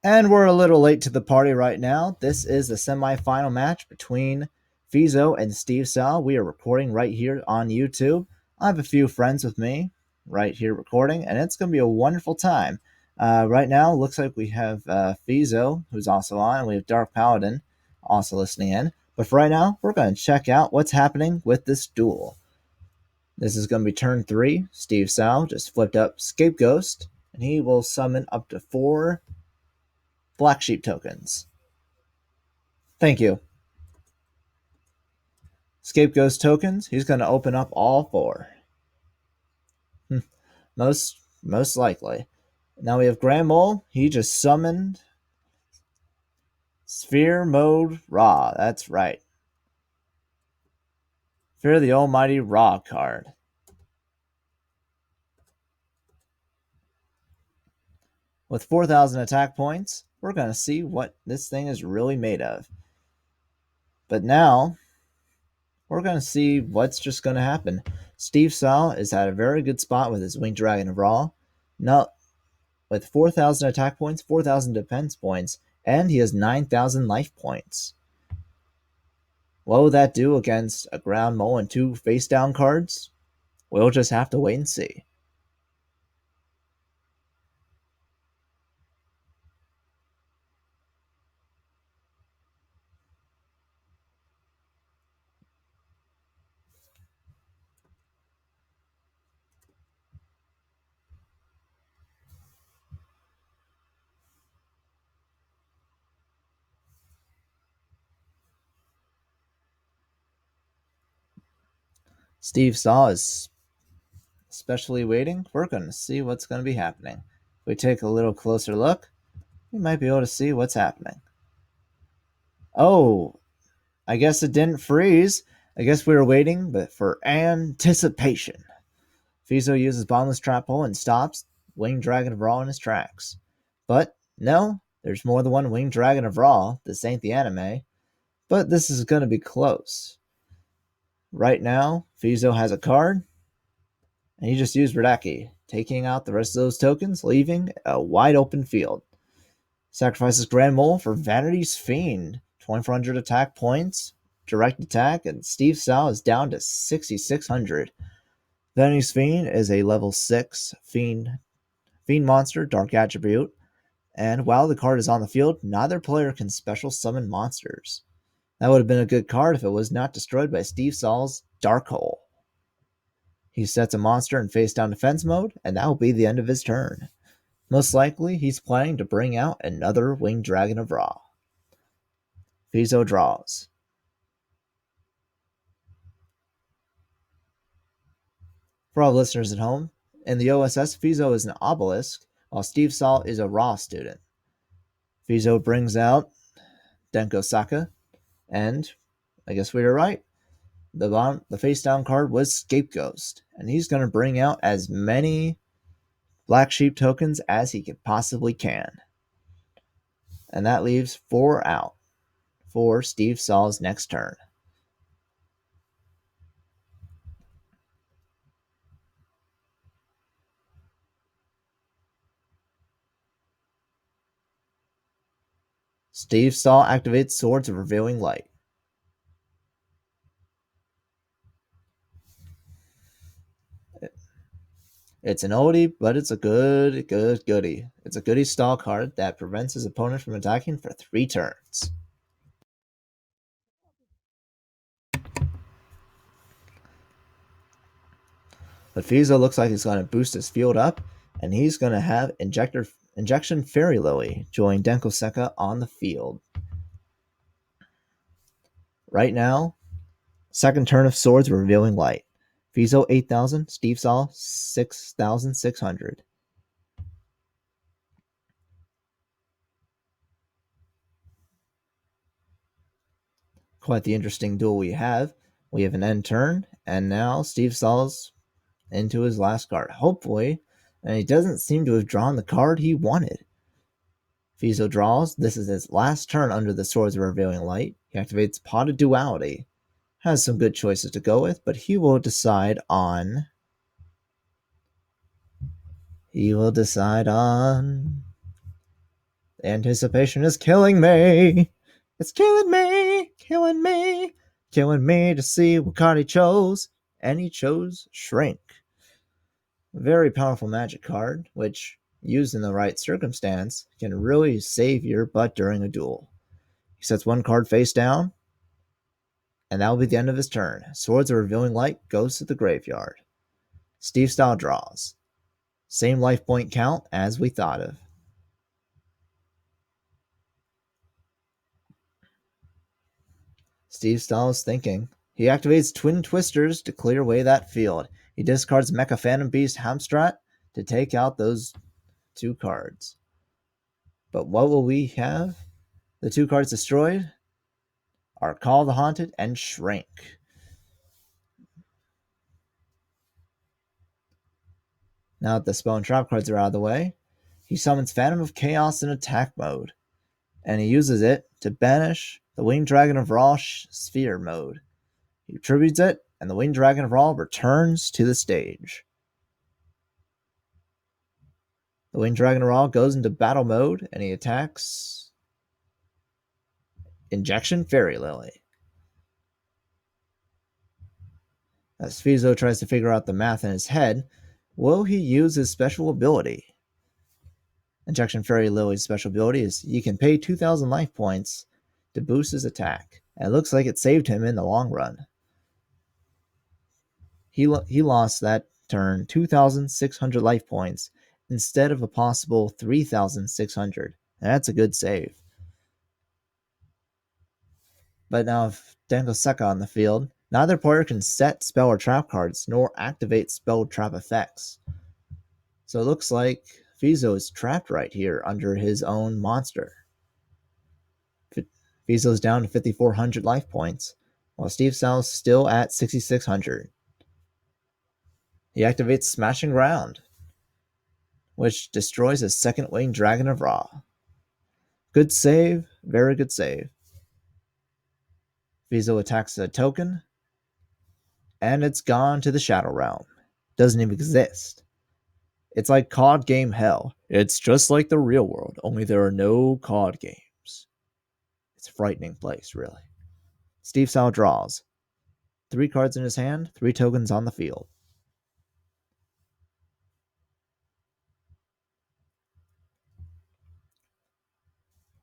And we're a little late to the party right now. This is the semifinal match between Feeso and SteveSal. We are recording right here on YouTube. I have a few friends with me right here recording, and it's going to be a wonderful time. Right now, looks like we have Feeso, who's also on, and we have Dark Paladin also listening in. But for right now, we're going to check out what's happening with this duel. This is going to be turn 3. SteveSal just flipped up Scapegoat, and he will summon up to 4 Black Sheep tokens. Thank you. Scapegoat tokens, he's going to open up all 4. most likely. Now we have Grand Mole. He just summoned Sphere Mode Ra. That's right. Fear the Almighty Ra card. With 4,000 attack points, we're going to see what this thing is really made of. But now, we're going to see what's just going to happen. SteveSal is at a very good spot with his Winged Dragon of Ra. Now, with 4,000 attack points, 4,000 defense points, and he has 9,000 life points. What will that do against a Ground Mole and 2 face down cards? We'll just have to wait and see. SteveSal is especially waiting. We're going to see what's going to be happening. If we take a little closer look, we might be able to see what's happening. Oh, I guess it didn't freeze. I guess we were waiting, but for anticipation. Feeso uses Bottomless Trap Hole and stops Winged Dragon of Ra in his tracks. But no, there's more than one Winged Dragon of Ra. This ain't the anime. But this is going to be close. Right now, Feeso has a card, and he just used Radaki, taking out the rest of those tokens, leaving a wide open field. Sacrifices Grand Mole for Vanity's Fiend, 2,400 attack points, direct attack, and SteveSal is down to 6,600. Vanity's Fiend is a level 6 Fiend monster, Dark Attribute, and while the card is on the field, neither player can special summon monsters. That would have been a good card if it was not destroyed by SteveSal's Dark Hole. He sets a monster in face down defense mode, and that will be the end of his turn. Most likely, he's planning to bring out another Winged Dragon of Ra. Feeso draws. For all listeners at home, in the OSS, Feeso is an obelisk, while SteveSal is a Ra student. Feeso brings out Denko Saka, and I guess we were right. The face down card was Scapegoat, and he's going to bring out as many Black Sheep tokens as he possibly can. And that leaves 4 out for SteveSal's next turn. SteveSal activates Swords of Revealing Light. It's an oldie, but it's a goodie. It's a goodie stall card that prevents his opponent from attacking for 3 turns. But Feeso looks like he's going to boost his field up, and he's going to have Injection Fairy Lily join Denko Seka on the field. Right now, second turn of Swords Revealing Light. Feeso 8,000, SteveSal 6,600. Quite the interesting duel we have. We have an end turn, and now SteveSal's into his last card. Hopefully, and he doesn't seem to have drawn the card he wanted. Feeso draws. This is his last turn under the Swords of Revealing Light. He activates Pot of Duality. Has some good choices to go with, but he will decide on Anticipation is killing me. It's killing me, killing me, killing me to see what card he chose. And he chose Shrink. A very powerful magic card, which, used in the right circumstance, can really save your butt during a duel. He sets one card face down, and that will be the end of his turn. Swords of Revealing Light goes to the graveyard. SteveSal draws. Same life point count as we thought of. SteveSal is thinking. He activates Twin Twisters to clear away that field. He discards Mecha Phantom Beast Hamstrat to take out those two cards. But what will we have? The two cards destroyed are Call of the Haunted and Shrink. Now that the spell and trap cards are out of the way, he summons Phantom of Chaos in attack mode, and he uses it to banish the Winged Dragon of Ra Sphere mode. He tributes it, and the Winged Dragon of Ra returns to the stage. The Winged Dragon of Ra goes into battle mode, and he attacks Injection Fairy Lily. As Feeso tries to figure out the math in his head, will he use his special ability? Injection Fairy Lily's special ability is he can pay 2,000 life points to boost his attack, and it looks like it saved him in the long run. He lost that turn 2,600 life points instead of a possible 3,600. That's a good save. But now if Dengoseka on the field, neither player can set spell or trap cards, nor activate spell trap effects. So it looks like Feeso is trapped right here under his own monster. Feeso is down to 5,400 life points, while SteveSal is still at 6,600. He activates Smashing Ground, which destroys his second Winged Dragon of Ra. Good save, very good save. Feeso attacks a token, and it's gone to the Shadow Realm. Doesn't even exist. It's like COD game hell. It's just like the real world, only there are no COD games. It's a frightening place, really. SteveSal draws. 3 cards in his hand, 3 tokens on the field.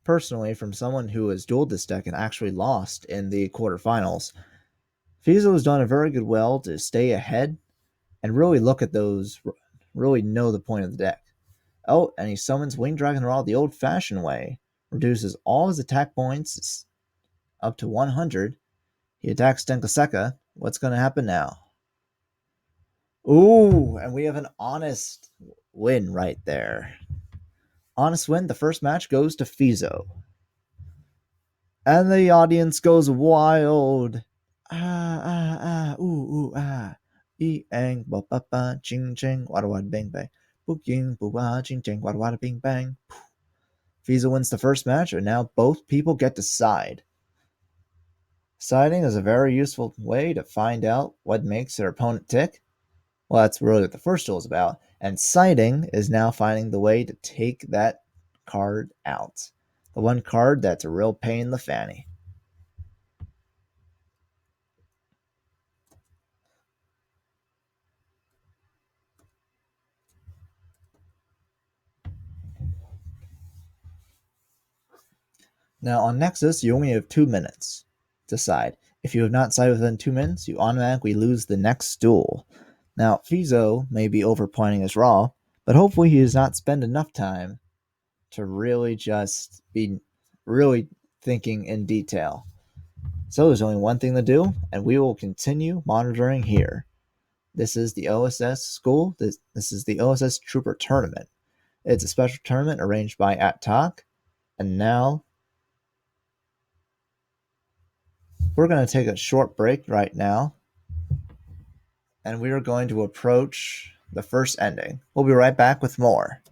Personally, from someone who has dueled this deck and actually lost in the quarterfinals, Feeso has done a very good well to stay ahead and really look at those, really know the point of the deck. Oh, and he summons Winged Dragon Ra the old-fashioned way, reduces all his attack points up to 100. He attacks Dengoseka. What's going to happen now? Ooh, and we have an honest win right there. Honest win. The first match goes to Feeso. And the audience goes wild. Ooh, ang, ba, ba, ba, ching, ching, wada, wada, bang, bang. Book, ying, boo, ba, ching, ching, wada, wada, bing, bang. Feeso wins the first match, and now both people get to side. Siding is a very useful way to find out what makes their opponent tick. Well, that's really what the first duel is about. And siding is now finding the way to take that card out. The one card that's a real pain in the fanny. Now on Nexus, you only have 2 minutes to side. If you have not sided within 2 minutes, you automatically lose the next duel. Now, Feeso may be overplaying his Raw, but hopefully he does not spend enough time to really just be really thinking in detail. So there's only one thing to do, and we will continue monitoring here. This is the OSS school. This is the OSS Trooper Tournament. It's a special tournament arranged by @Talk, and now we're going to take a short break right now, and we are going to approach the first ending. We'll be right back with more.